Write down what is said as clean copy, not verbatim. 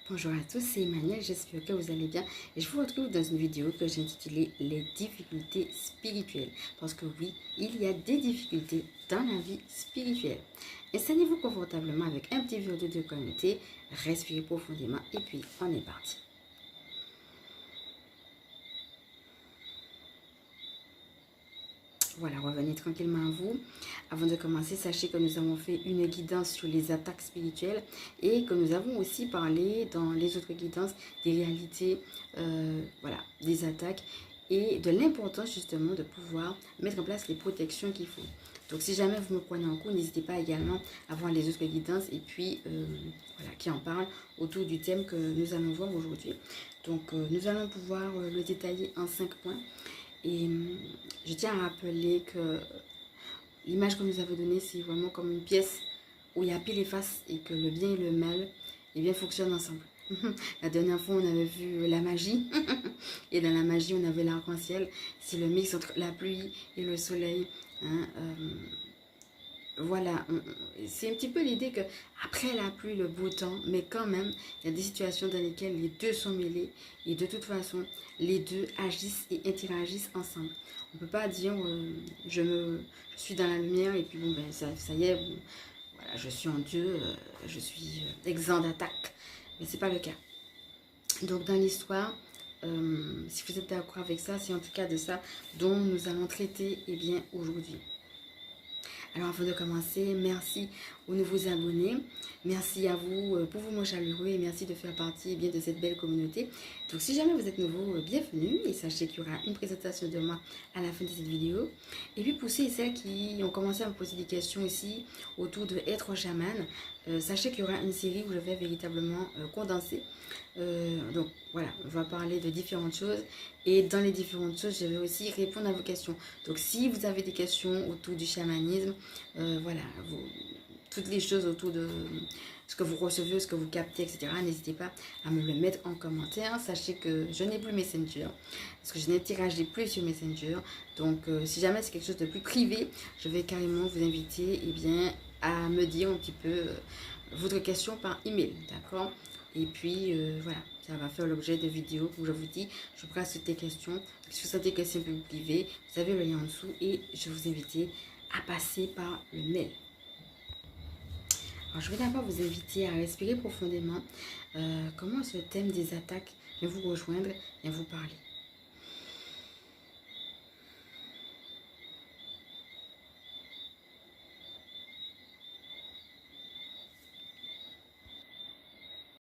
Bonjour à tous, c'est Emmanuel, j'espère que vous allez bien et je vous retrouve dans une vidéo que j'ai intitulée Les difficultés spirituelles. Parce que oui, il y a des difficultés dans la vie spirituelle. Installez-vous confortablement avec un petit verre d'eau de communauté, respirez profondément et puis on est parti. Voilà, revenez tranquillement à vous. Avant de commencer, sachez que nous avons fait une guidance sur les attaques spirituelles et que nous avons aussi parlé dans les autres guidances des réalités, voilà, des attaques et de l'importance justement de pouvoir mettre en place les protections qu'il faut. Donc si jamais vous me prenez en cours, n'hésitez pas également à voir les autres guidances et puis voilà, qui en parlent autour du thème que nous allons voir aujourd'hui. Donc nous allons pouvoir le détailler en 5 points. Et je tiens à rappeler que l'image que nous avons donnée, c'est vraiment comme une pièce où il y a pile et face et que le bien et le mal fonctionnent ensemble. La dernière fois, on avait vu la magie et dans la magie, on avait l'arc-en-ciel. C'est le mix entre la pluie et le soleil. Hein, voilà, c'est un petit peu l'idée que après la pluie, le beau temps, mais quand même, il y a des situations dans lesquelles les deux sont mêlés et de toute façon, les deux agissent et interagissent ensemble. On ne peut pas dire je suis dans la lumière et puis bon ben ça y est, bon, voilà, je suis en Dieu, je suis exempt d'attaque, mais c'est pas le cas. Donc dans l'histoire, si vous êtes d'accord avec ça, c'est en tout cas de ça dont nous allons traiter aujourd'hui. Alors avant de commencer, merci aux nouveaux abonnés, merci à vous pour vos mots chaleureux et merci de faire partie de cette belle communauté. Donc si jamais vous êtes nouveau, bienvenue et sachez qu'il y aura une présentation de moi à la fin de cette vidéo. Et puis pour ceux et celles qui ont commencé à me poser des questions ici autour de être chaman, sachez qu'il y aura une série où je vais véritablement condenser. Donc voilà, on va parler de différentes choses et dans les différentes choses, je vais aussi répondre à vos questions. Donc si vous avez des questions autour du chamanisme, voilà, toutes les choses autour de ce que vous recevez, ce que vous captez, etc., n'hésitez pas à me le mettre en commentaire. Sachez que je n'ai plus Messenger, parce que je n'interagis plus sur Messenger. Donc si jamais c'est quelque chose de plus privé, je vais carrément vous inviter à me dire un petit peu votre question par email, d'accord? Et puis voilà, ça va faire l'objet de vidéos où je vous dis, je passe toutes les questions. Si vous sentez que c'est un peu privé, vous avez le lien en dessous et je vous invite à passer par le mail. Alors je vais d'abord vous inviter à respirer profondément. Comment ce thème des attaques vient vous rejoindre, vient vous parler.